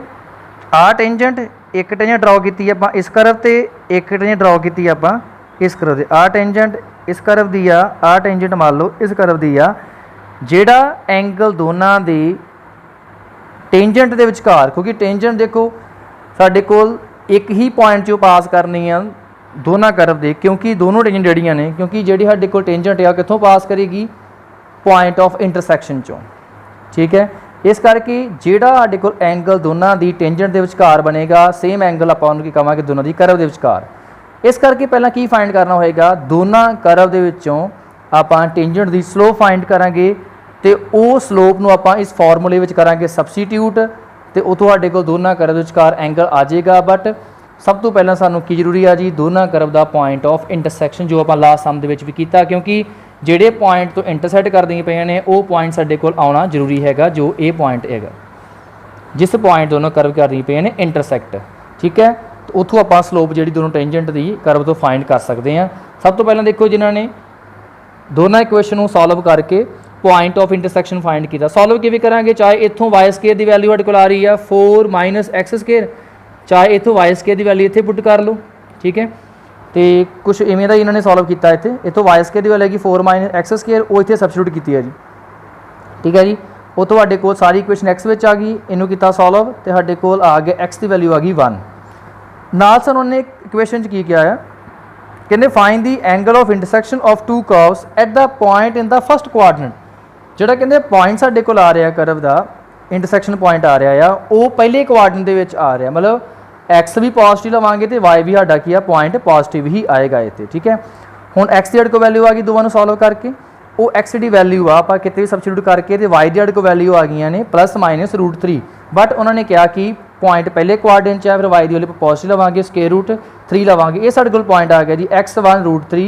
आ टेंजेंट एक टेंजेंट ड्रॉ की आपां इस करव ते एक टेंजेंट ड्रॉ की आपां इस करव ते आ टेंजेंट इस करव दी आ टेंजेंट मान लो इस करव दी आ जिहड़ा एंगल दोनों की टेंजेंट के विचकार क्योंकि टेंजेंट देखो साडे कोल एक ही पॉइंट चों पास करनी है दोनों करव दे क्योंकि दोनों टेंजेंट जड़ियां ने क्योंकि जी साडे कोल टेंजेंट आ कित्थों पास करेगी पॉइंट ऑफ इंटरसैक्शन चों ठीक है इस करके जिहड़ा साडे कोल एंगल दोनों की टेंजेंट के विचकार बनेगा सेम एंगल आपां उहनूं की कहांगे दोनों की करव के विचकार इस करके पहला की फाइंड करना होएगा दोनों करव दे विचों आपां टेंजेंट की स्लोप फाइंड करांगे तो वो स्लोप नूं आपां इस फॉर्मूले विच करांगे सबसीट्यूट तो उतों साडे कोल दोनों करव के विचकार एंगल आ जाएगा बट सब तो पहला सानू की जरूरी है जी दोनों करव का पॉइंट ऑफ इंटरसैक्शन जो आपां लास्ट सम दे विच भी कीता क्योंकि जिहड़े पॉइंट तो इंटरसैक्ट करदियां पईआं ने वो पॉइंट साडे कोल आउणा जरूरी हैगा जो ये पॉइंट हैगा जिस पॉइंट दोनों करव करदियां पईआं ने इंटरसैक्ट ठीक है ਉੱਥੋਂ ਆਪਾਂ ਸਲੋਪ ਜਿਹੜੀ ਦੋਨੋਂ ਟੈਂਜੈਂਟ ਦੀ ਕਰਵ ਤੋਂ ਫਾਈਂਡ ਕਰ ਸਕਦੇ ਹਾਂ। ਸਭ ਤੋਂ ਪਹਿਲਾਂ ਦੇਖੋ ਜਿਨ੍ਹਾਂ ਨੇ ਦੋਨਾਂ ਇਕੁਏਸ਼ਨ ਨੂੰ ਸੋਲਵ ਕਰਕੇ ਪੁਆਇੰਟ ਆਫ ਇੰਟਰਸੈਕਸ਼ਨ फाइंड किया। सॉल्व किवें करांगे, चाहे इत्थों वाई स्केयर की वैल्यू साडे कोल आ रही है 4 माइनस एक्स स्केयर, चाहे इत्थों वाई स्केयर की वैल्यू इत्थे पुट कर लो, ठीक है। तो कुछ इवें दा इन्होंने सॉल्व किया, इत्थे इत्थों वाई स्केयर की वैल्यू हैगी 4 माइनस एक्स स्केयर, वो इत्थे सबस्टिट्यूट की है जी, ठीक है जी। वो तुहाडे कोल सारी इक्वेशन एक्स विच आ गई, इनू किया सॉल्व तो साडे कोल आ गया एक्स की वैल्यू आ गई 1। नाल सर उन्होंने इक्वेशन च की किया है, कहते find the angle of intersection of to curves at the point in the first quadrant. ਜਿਹੜਾ ਕਹਿੰਦੇ ਪੁਆਇੰਟ ਸਾਡੇ ਕੋਲ ਆ ਰਿਹਾ ਕਰਵ ਦਾ ਇੰਟਰਸੈਕਸ਼ਨ ਪੁਆਇੰਟ ਆ ਰਿਹਾ ਆ, ਉਹ ਪਹਿਲੇ ਕੁਆਡਰੈਂਟ ਦੇ ਵਿੱਚ ਆ ਰਿਹਾ, ਮਤਲਬ x ਵੀ ਪੋਜ਼ਿਟਿਵ ਲਵਾਂਗੇ ਤੇ y ਵੀ ਸਾਡਾ ਕੀ ਆ ਪੁਆਇੰਟ ਪੋਜ਼ਿਟਿਵ ਹੀ ਆਏਗਾ ਇੱਥੇ, ਠੀਕ ਹੈ। ਹੁਣ x ਦੀ ਸਾਡੇ ਕੋਲ ਵੈਲਿਊ ਆ ਗਈ ਦੋਵਾਂ ਨੂੰ ਸੋਲਵ ਕਰਕੇ, ਉਹ x ਦੀ ਵੈਲਿਊ ਆ ਆਪਾਂ ਕਿਤੇ ਵੀ ਸਬਸਟੀਟਿਊਟ ਕਰਕੇ ਤੇ y ਦੀ ਸਾਡੇ ਕੋਲ ਵੈਲਿਊ ਆ ਗਈਆਂ ਨੇ +-√3, ਬਟ ਉਹਨਾਂ ਨੇ ਕਿਹਾ ਕਿ ਪੁਆਇੰਟ ਪਹਿਲੇ ਕੁਆਡਰੈਂਟ 'ਚ ਹੈ, ਫਿਰ y ਦੀ ਵੈਲਿਊ ਪੋਜ਼ਿਟਿਵ ਲਵਾਂਗੇ, √3 ਲਵਾਂਗੇ, ਇਹ ਸਾਡੇ ਕੋਲ ਪੁਆਇੰਟ ਆ ਗਿਆ ਜੀ x1√3,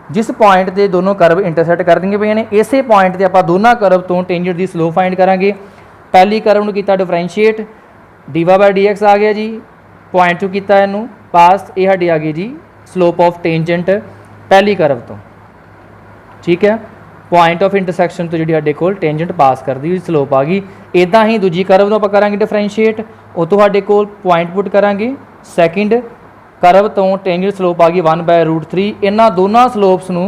जिस पॉइंट के दोनों करव इंटरसैक्ट कर देंगे पे ने। इस पॉइंट से आप दोनों करव तो टेंजेंट की स्लोप फाइंड करांगे। पहली करव नूं कीता डिफरेंशिएट, dy/dx आ गया जी, पॉइंट चू कीता इनू पास, ये साडी आ गई जी स्लोप ऑफ टेंजेंट पहली करव तो, ठीक है। पॉइंट ऑफ इंटरसैक्शन तो जी साडे कोल टेंजेंट पास करती हुई स्लोप आ गई। इदां ही दूजी करव नूं आपां करांगे डिफरेंशिएट, वो तो साडे कोल पॉइंट पुट करांगे, सैकेंड करव तो टेंजेंट स्लोप आ गई 1/√3। इन्हां दोनों स्लोप्स नूं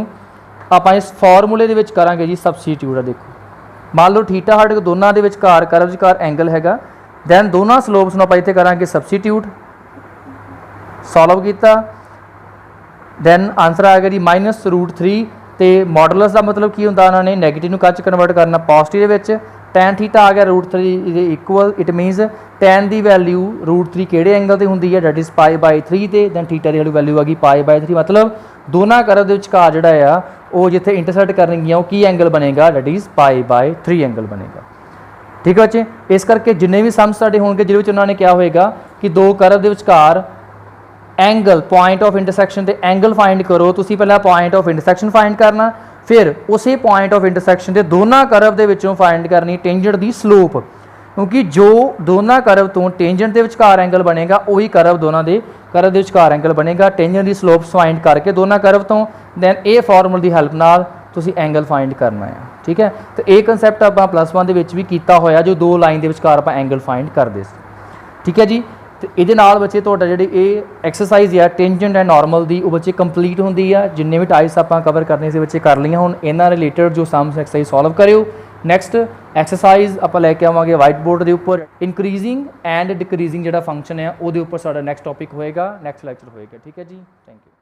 आपां इस फॉर्मूले दे विच करांगे जी सबस्टिट्यूट। देखो मान लो थीटा साडे कोल दोनों दे विचकार करव विचकार एंगल हैगा, दैन दोनों स्लोप्स नूं आपां इत्थे करांगे सबस्टिट्यूट, सॉल्व कीता, दैन आंसर आ गया जी -√3। तो मॉडुलस का मतलब की हुंदा, उन्होंने नैगेटिव नूं कच कन्वर्ट करना पॉजिटिव दे विच, टैन थीटा आ गया √3 इक्वल, इट मीनस टैन की वैल्यू √3 किहड़े एंगल ते हुंदी है, डैट इज़ π/3 ते, दैन थीटा की वैल्यू आ गई π/3, मतलब दोनों करव दे विचकार जिहड़ा आ वो जिथे इंटरसैक्ट करनगियां वो की एंगल बनेगा, डैट इज़ π/3 एंगल बनेगा, ठीक है बच्चे। इस करके जिन्ने भी सम्स साडे होणगे जिहदे विच उन्होंने क्या होएगा कि दो करव दे विचकार एंगल पॉइंट ऑफ इंटरसैक्शन ते एंगल फाइंड करो, तुसीं पहला पॉइंट ऑफ इंटरसैक्शन फाइंड करना, फिर उसी पॉइंट ऑफ इंटरसैक्शन के दोनों करव के विचों फाइंड करनी टेंजेंट की स्लोप, क्योंकि जो दोनों करव तो टेंजेंट के विचकार एंगल बनेगा वही करव दोनों के करव के विचकार एंगल बनेगा। टेंजेंट की स्लोप फाइंड करके दोनों करव तो दैन ये फॉर्मूले की हेल्प नाल तुसीं एंगल फाइंड करना है, ठीक है। तो ये कंसैप्ट आपां +1 दे विच भी कीता होया, जो दो लाइन के विचकार आपां एंगल फाइंड करते सी, ठीक है जी। तो ये नाल बच्चे तुहाडा जिहड़ी ये एक्सरसाइज है टेंजेंट एंड नॉर्मल दी, वो बच्चे कंप्लीट होंदी है। जिन्ने भी टाइप्स आपां कवर करने से बच्चे कर लिया, हुण इन्हां रिलेटेड जो सम्स एक्सरसाइज सॉल्व करियो। नैक्सट एक्सरसाइज आपां लैके आवांगे वाइट बोर्ड के उपर, इंक्रीजिंग एंड डिक्रीजिंग जिहड़ा फंक्शन है वो उपर साडा नैक्सट टॉपिक होएगा, नैक्सट लैक्चर होएगा, ठीक है जी। Thank you.